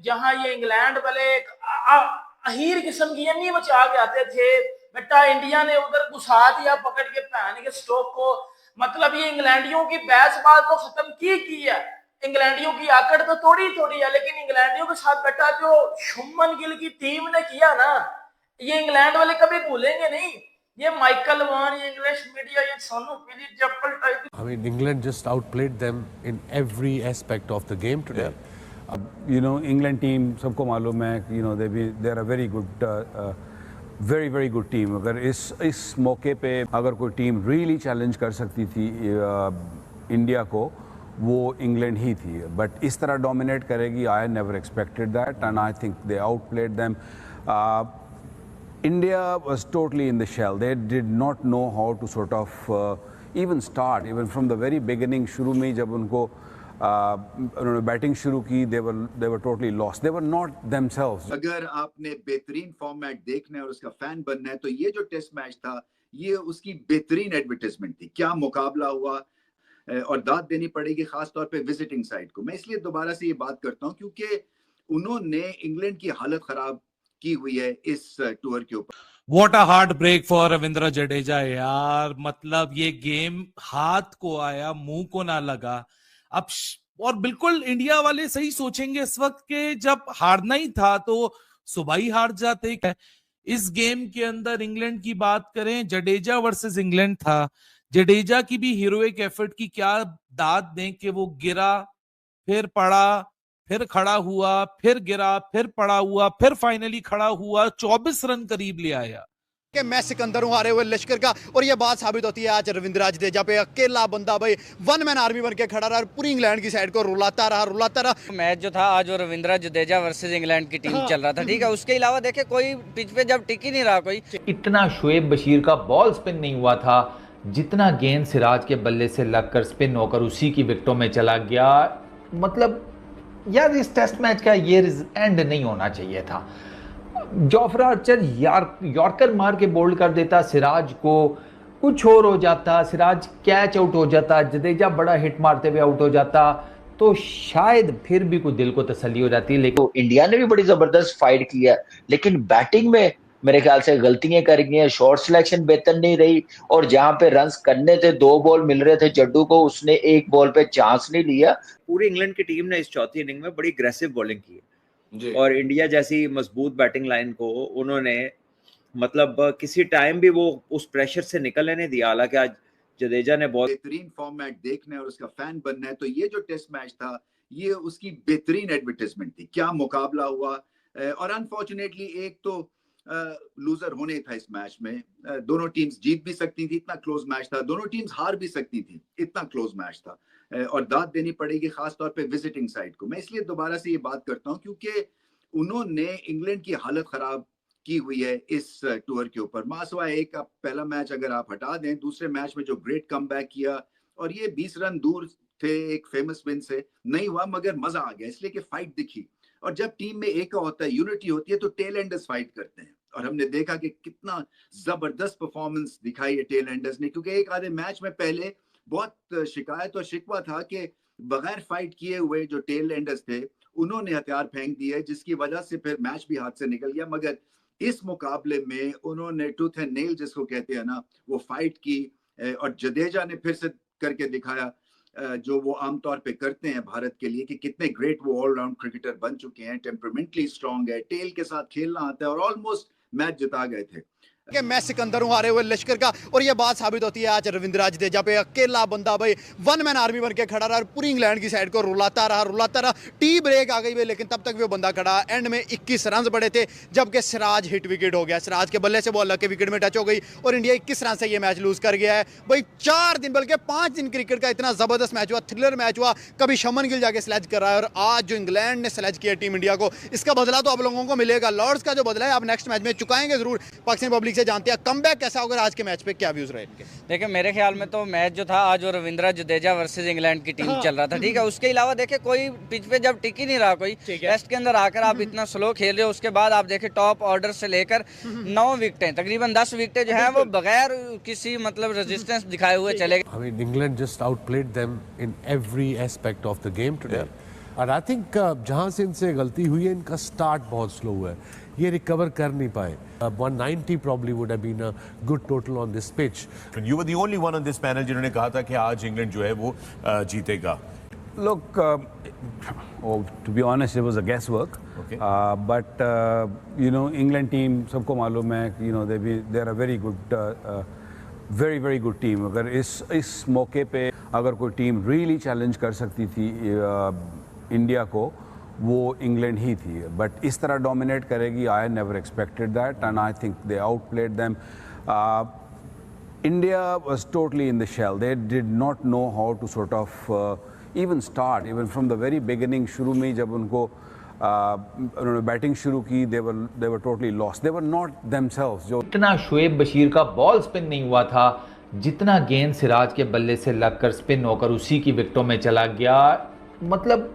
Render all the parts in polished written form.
जहां ये इंग्लैंड वाले एक अहीर किस्म की नहीं बचा के आते थे, बेटा इंडिया ने उधर घुसा दिया पकड़ के पहन के स्टोक को। मतलब ये इंग्लैंडियों की बैसबाल तो खत्म की है, इंग्लैंडियों की आकड़ तो थोड़ी थोड़ी है, लेकिन इंग्लैंडियों के साथ बेटा जो शुभमन गिल की टीम ने किया ना, ये इंग्लैंड वाले कभी भूलेंगे नहीं। ये माइकल वॉन, ये इंग्लिश मीडिया, ये सोनू फिलिप जप्पल type. I mean, England just outplayed them in every aspect of the game today. England team सबको मालूम है, they are a very good, very good team. अगर इस मौके पे अगर कोई टीम रियली चैलेंज कर सकती थी इंडिया को, वो इंग्लैंड ही थी। बट इस तरह डोमिनेट करेगी, I never expected that, and I think they outplayed them. India was totally in the shell. They did not know how to sort of even start, even from the very beginning. शुरू में जब उन्होंने batting शुरू की, they were totally lost. They were not themselves. अगर आपने बेहतरीन format देखना है और उसका फैन बनना है, तो ये जो टेस्ट मैच था, ये उसकी बेहतरीन एडवर्टाइजमेंट थी। क्या मुकाबला हुआ, और दाद देनी पड़ेगी खास तौर पे विजिटिंग साइड को। मैं इसलिए दोबारा से ये बात करता हूँ क्योंकि उन्होंने इंग्लैंड की हालत खराब की हुई है इस टूर के ऊपर। What a heart break for Ravindra Jadeja यार, मतलब ये गेम हाथ को आया, मुंह को ना लगा। अब और बिल्कुल इंडिया वाले सही सोचेंगे इस वक्त के जब हारना ही था तो सुबह ही हार जाते। इस गेम के अंदर इंग्लैंड की बात करें, जडेजा वर्सेस इंग्लैंड था, जडेजा की भी हीरोइक एफर्ट की क्या दाद दें कि वो गिरा, फिर पड़ा, फिर खड़ा हुआ, फिर गिरा, फिर पड़ा हुआ, फिर फाइनली खड़ा हुआ, 24 रन करीब ले आया कि मैं सिकंदर हूं हारे हुए लश्कर का। और ये बात साबित होती है आज रविंद्र जडेजा पे, अकेला बंदा भाई वन मैन आर्मी बन के खड़ा रहा, पूरी इंग्लैंड की साइड को रुलाता रहा। मैच जो था आज वो रविंद्र जडेजा वर्सेस इंग्लैंड की टीम चल रहा था, ठीक है। उसके अलावा देखे कोई पिच पे जब टिक ही नहीं रहा कोई। इतना शोएब बशीर का बॉल स्पिन नहीं हुआ था जितना गेंद सिराज के बल्ले से लगकर स्पिन होकर उसी की विकेटों में चला गया। मतलब यार इस टेस्ट मैच का ये एंड नहीं होना चाहिए था। जोफ्रा आर्चर यॉर्कर मार के बोल्ड कर देता सिराज को, कुछ और हो जाता, सिराज कैच आउट हो जाता, जडेजा बड़ा हिट मारते हुए आउट हो जाता, तो शायद फिर भी कुछ दिल को तसल्ली हो जाती। लेकिन तो इंडिया ने भी बड़ी जबरदस्त फाइट की है, लेकिन बैटिंग में मेरे ख्याल से गलतियां कर गई हैं। शॉट सिलेक्शन बेहतर नहीं रही, और जहां पे रन्स करने थे, 2 बॉल मिल रहे थे जड्डू को, उसने 1 बॉल पे चांस नहीं लिया। पूरी इंग्लैंड की टीम ने इस चौथी इनिंग में बड़ी अग्रेसिव बॉलिंग की और इंडिया जैसी मजबूत बैटिंग लाइन को उन्होंने मतलब किसी टाइम भी वो उस प्रेशर से निकलने नहीं दिया। हालांकि आज जडेजा ने बहुत बेहतरीन फॉर्मेट देखना है और उसका फैन बनना है, तो ये जो टेस्ट मैच था, ये उसकी बेहतरीन एडवर्टाइजमेंट थी। क्या मुकाबला हुआ, और अनफॉर्चुनेटली एक तो लूजर होने था इस मैच में। दोनों टीम्स जीत भी सकती थी, इतना क्लोज मैच था। दोनों टीम्स हार भी सकती थी, इतना क्लोज मैच था, और दाद देनी पड़ेगी खास तौर पे विजिटिंग साइड को। मैं इसलिए दोबारा से ये बात करता हूँ क्योंकि उन्होंने इंग्लैंड की हालत खराब की हुई है इस टूर के ऊपर। मासवा एक पहला मैच अगर आप हटा दें, दूसरे मैच में जो ग्रेट कमबैक किया, और ये 20 रन दूर थे एक फेमस विन से, नहीं हुआ मगर मजा आ गया इसलिए कि फाइट दिखी। और जब टीम में एक होता है, यूनिटी होती है, तो टेल एंडर्स फाइट करते हैं, और हमने देखा कि कितना जबरदस्त परफॉर्मेंस दिखाई है टेल एंडर्स ने। क्योंकि एक आधे मैच में पहले बहुत शिकायत और शिकवा था कि बगैर फाइट किए हुए जो टेल एंडर्स थे, उन्होंने हथियार फेंक दिए, जिसकी वजह से फिर मैच भी हाथ से निकल गया। मगर इस मुकाबले में उन्होंने टूथ एंड नेल जिसको कहते हैं ना, वो फाइट की, और जडेजा ने फिर से करके दिखाया जो वो आमतौर पे करते हैं भारत के लिए, कि कितने ग्रेट वो ऑलराउंड क्रिकेटर बन चुके हैं। टेम्परामेंटली स्ट्रांग है, टेल के साथ खेलना आता है, और ऑलमोस्ट मैच जिता गए थे। कि मैं सिकंदर हूं हारे हुए लश्कर का। और ये बात साबित होती है आज रविंद्र जडेजा पे, अकेला बंदा भाई वन मैन आर्मी बन के खड़ा रहा, पूरी इंग्लैंड की साइड को रुलाता रहा। टी ब्रेक आ गई, लेकिन तब तक वो बंदा खड़ा। एंड में 21 रन बड़े थे, जबकि सिराज हिट विकेट हो गया, सिराज के बल्ले से बॉल लग के विकेट में टच हो गई, और इंडिया 21 रन से ये मैच लूज कर गया है भाई। 4 दिन बल्कि 5 दिन क्रिकेट का इतना जबरदस्त मैच हुआ, थ्रिलर मैच हुआ। कभी शुभमन गिल जाके स्लेज कर रहा है, और आज जो इंग्लैंड ने स्लेज किया टीम इंडिया को, इसका बदला तो आप लोगों को मिलेगा। लॉर्ड्स का जो बदला है आप नेक्स्ट मैच में चुकाएंगे जरूर, पाकिस्तान पब्लिक से जानते हैं। कमबैक कैसा होगा आज के मैच पे, क्या व्यूज रहे? देखिए मेरे ख्याल में तो मैच जो था आज वो रविंद्र जडेजा वर्सेस इंग्लैंड की टीम चल रहा था, ठीक है। उसके अलावा देखे कोई पिच पे जब टिक ही नहीं रहा कोई, टेस्ट के अंदर आकर आप इतना स्लो खेल रहे हो। उसके बाद आप देखे टॉप ऑर्डर से लेकर 9 विकेटें, तकरीबन 10 विकेटें जो है वो बगैर किसी मतलब रेजिस्टेंस दिखाए हुए चले गए। I mean, England just outplayed them in every aspect of the game today. और आई थिंक जहाँ से इनसे गलती हुई है, इनका स्टार्ट बहुत स्लो हुआ है, ये रिकवर कर नहीं पाए. 190 probably would have been a good total on this pitch. You were the only one on this panel जिन्होंने कहा था कि आज इंग्लैंड जो है वो जीतेगा. Look, to be honest, it was a guesswork. Okay. But you know, England team सबको मालूम है, you know, they're a very good, very very good team. अगर इस मौके पे अगर कोई टीम really challenge कर सकती थी इंडिया को, वो इंग्लैंड ही थी. बट इस तरह डोमिनेट करेगी, I never expected that, and I think they outplayed them. India was totally in the shell. They did not know how to sort of even start, even from the very beginning. शुरू में जब उन्होंने batting शुरू की, they were totally lost. They were not themselves. जो इतना शोएब बशीर का ball spin नहीं हुआ था, जितना गेंद सिराज के बल्ले से लगकर स्पिन होकर उसी की विकेटों में चला गया. मतलब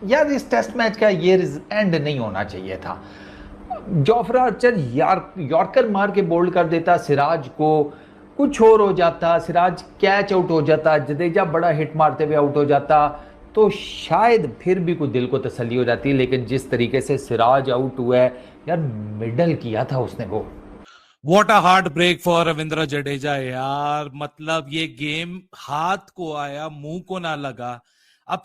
यार, इस टेस्ट मैच का ये एंड नहीं होना चाहिए था. जोफ्रा आर्चर यॉर्कर मार के बोल्ड कर देता, सिराज को कुछ और हो जाता, सिराज कैच आउट हो जाता, जडेजा बड़ा हिट मारते हुए आउट हो जाता, तो शायद फिर भी कुछ दिल को तसल्ली हो जाती. लेकिन जिस तरीके से सिराज आउट हुआ है यार, मिडल किया था उसने वो. What a heartbreak for Ravindra Jadeja यार. मतलब ये गेम हाथ को आया, मुंह को ना लगा. अब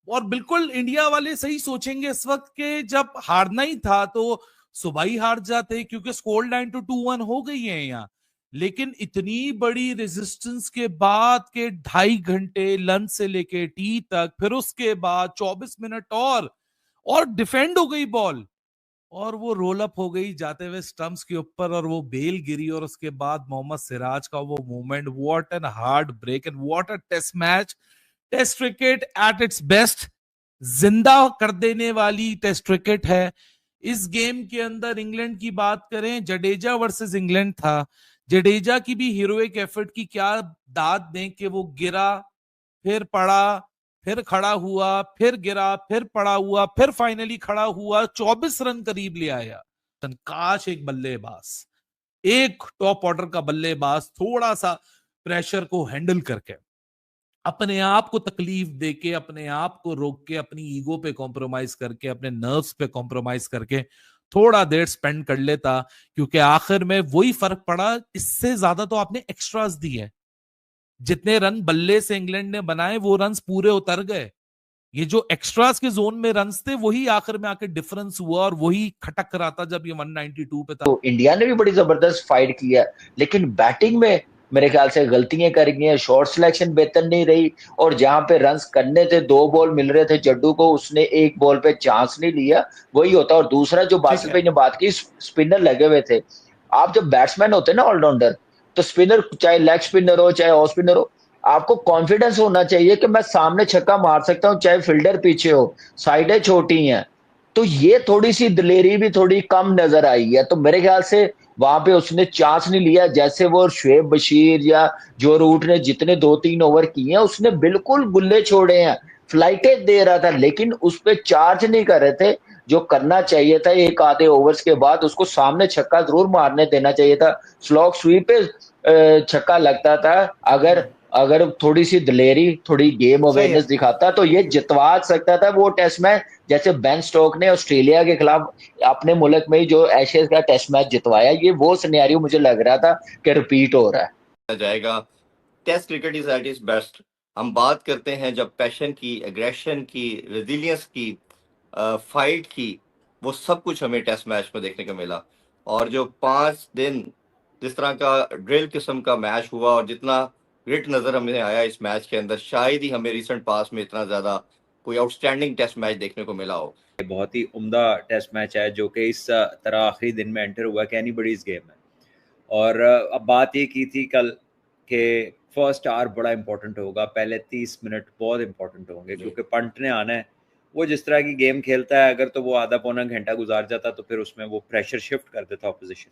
और बिल्कुल इंडिया वाले सही सोचेंगे इस वक्त के जब हारना ही था तो सुबह ही हार जाते, क्योंकि स्कोर लाइन तो 2-1 हो गई है यहाँ. लेकिन इतनी बड़ी रेजिस्टेंस के बाद के 2.5 घंटे लंच से लेके टी तक, फिर उसके बाद 24 मिनट और डिफेंड हो गई बॉल, और वो रोल अप हो गई जाते हुए स्टंप्स के ऊपर, और वो बेल गिरी, और उसके बाद मोहम्मद सिराज का वो movement. What an heartbreak and what a test match. Test cricket at its best, जिंदा कर देने वाली टेस्ट क्रिकेट है. इस गेम के अंदर इंग्लैंड की बात करें, जडेजा वर्सेस इंग्लैंड था. जडेजा की भी हीरोइक एफर्ट की क्या दाद दें कि वो गिरा, फिर पड़ा, फिर खड़ा हुआ, फिर गिरा, फिर पड़ा हुआ, फिर फाइनली खड़ा हुआ, 24 रन करीब ले आया. काश एक बल्लेबाज, एक टॉप ऑर्डर का बल्लेबाज थोड़ा सा प्रेशर को हैंडल करके, अपने आप को तकलीफ देके, अपने आप को रोक के, अपनी ईगो पे कॉम्प्रोमाइज करके, अपने नर्व्स पे कॉम्प्रोमाइज करके थोड़ा देर स्पेंड कर लेता, क्योंकि आखिर में वही फर्क पड़ा. इससे ज्यादा तो आपने एक्स्ट्रास दी है. जितने रन बल्ले से इंग्लैंड ने बनाए वो रन्स पूरे उतर गए. ये जो एक्स्ट्रास के जोन में रन्स थे वही आखिर में आके डिफरेंस हुआ, और वही खटक रहा था जब ये 192 पे था. तो इंडिया ने भी बड़ी जबरदस्त फाइट किया, लेकिन बैटिंग में मेरे ख्याल से गलतियां करी हैं. शॉर्ट सिलेक्शन बेहतर नहीं रही, और जहां पे रन्स करने थे, 2 बॉल मिल रहे थे जड्डू को, उसने 1 बॉल पे चांस नहीं लिया, वही होता. और दूसरा जो बासिल भाई ने बात की, स्पिनर लगे हुए थे. आप जब बैट्समैन होते हैं ना, ऑलराउंडर, तो स्पिनर चाहे लेग स्पिनर हो चाहे ऑफ स्पिनर हो, आपको कॉन्फिडेंस होना चाहिए कि मैं सामने छक्का मार सकता हूं, चाहे फील्डर पीछे हो, साइडें छोटी हैं. तो ये थोड़ी सी दिलेरी भी थोड़ी कम नजर आई है. तो मेरे ख्याल से वहां पे उसने चांस नहीं लिया. जैसे वो शोएब बशीर या जो रूट ने जितने 2-3 ओवर किए हैं, उसने बिल्कुल गुल्ले छोड़े हैं, फ्लाइटें दे रहा था, लेकिन उस पर चार्ज नहीं कर रहे थे. जो करना चाहिए था, एक आधे ओवर्स के बाद उसको सामने छक्का जरूर मारने देना चाहिए था. स्लॉग स्वीप पे छक्का लगता था. अगर थोड़ी सी दिलेरी, थोड़ी गेम अवेयरनेस दिखाता तो ये जितवा सकता था वो टेस्ट मैच. जैसे बेन स्टोक ने ऑस्ट्रेलिया के खिलाफ अपने मुल्क में ही जो एशेज का टेस्ट मैच जितवाया, ये वो सिनेरियो मुझे लग रहा था कि रिपीट हो रहा है. जाएगा. Test cricket is at its best. हम बात करते हैं जब पैशन की, एग्रेशन की, रेजिलियंस की, फाइट की, वो सब कुछ हमें टेस्ट मैच में देखने को मिला. और जो 5 दिन जिस तरह का ड्रिल किस्म का मैच हुआ, और जितना ग्रिट नजर हमें आया इस मैच के अंदर, शायद ही हमें रिसेंट पास में इतना ज्यादा कोई आउटस्टैंडिंग टेस्ट मैच देखने को मिला हो. बहुत ही उम्दा टेस्ट मैच है जो कि इस तरह आखिरी दिन में एंटर हुआ कि एनीबॉडीज गेम है. और अब बात ये की थी कल कि फर्स्ट आवर बड़ा इंपॉर्टेंट होगा, पहले 30 मिनट बहुत इंपॉर्टेंट होंगे, क्योंकि पंट ने आना है. वो जिस तरह की गेम खेलता है, अगर तो वो आधा पौना घंटा गुजार जाता तो फिर उसमें वो प्रेशर शिफ्ट कर देता ऑपोजिशन.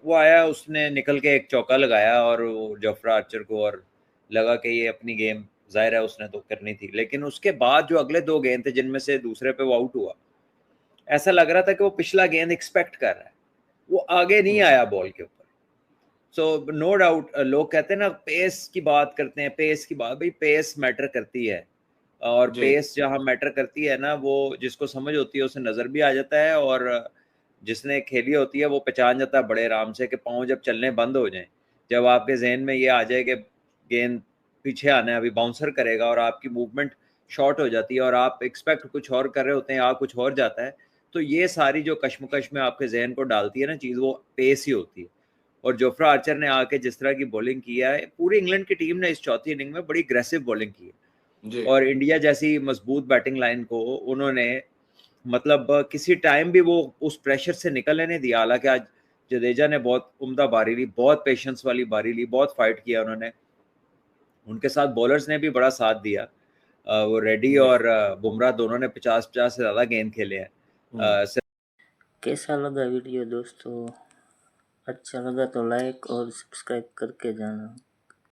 वो आया, उसने निकल के एक चौका लगाया और जोफ्रा आर्चर को, और लगा कि ये अपनी गेम जाहिर है उसने तो करनी थी. लेकिन उसके बाद जो अगले 2 गेंद थे, जिनमें से दूसरे पे वो आउट हुआ, ऐसा लग रहा था कि वो पिछला गेंद एक्सपेक्ट कर रहा है, वो आगे नहीं आया बॉल के ऊपर. सो नो डाउट, लोग कहते हैं ना पेस की बात करते हैं, पेस की बात, भाई पेस मैटर करती है. और जी। पेस जहाँ मैटर करती है ना, वो जिसको समझ होती है उसे नजर भी आ जाता है, और जिसने खेली होती है वो पहचान जाता है बड़े आराम से कि पाँव जब चलने बंद हो जाएं, जब आपके जहन में ये आ जाए कि गेंद पीछे आना है, अभी बाउंसर करेगा, और आपकी मूवमेंट शॉर्ट हो जाती है और आप एक्सपेक्ट कुछ और कर रहे होते हैं, कुछ और जाता है, तो ये सारी जो कश्मकश में आपके जहन को डालती है ना चीज़, वो पेस ही होती है। और जोफ्रा आर्चर ने आके जिस तरह की बॉलिंग किया है, पूरी इंग्लैंड की टीम ने इस चौथी इनिंग में बड़ी अग्रेसिव बॉलिंग की है, जी। और इंडिया जैसी मजबूत बैटिंग लाइन को उन्होंने मतलब किसी टाइम भी वो उस प्रेशर से निकलने नहीं दिया। हालांकि आज जडेजा ने बहुत उम्दा बारी ली, बहुत पेशेंस वाली बारी ली, बहुत फाइट किया उन्होंने, उनके साथ बॉलर्स ने भी बड़ा साथ दिया। वो रेड्डी और बुमराह दोनों ने 50-50 से ज़्यादा गेंद खेले हैं। कैसा लगा वीडियो दोस्तों? अच्छा लगा तो लाइक और सब्सक्राइब करके जाना।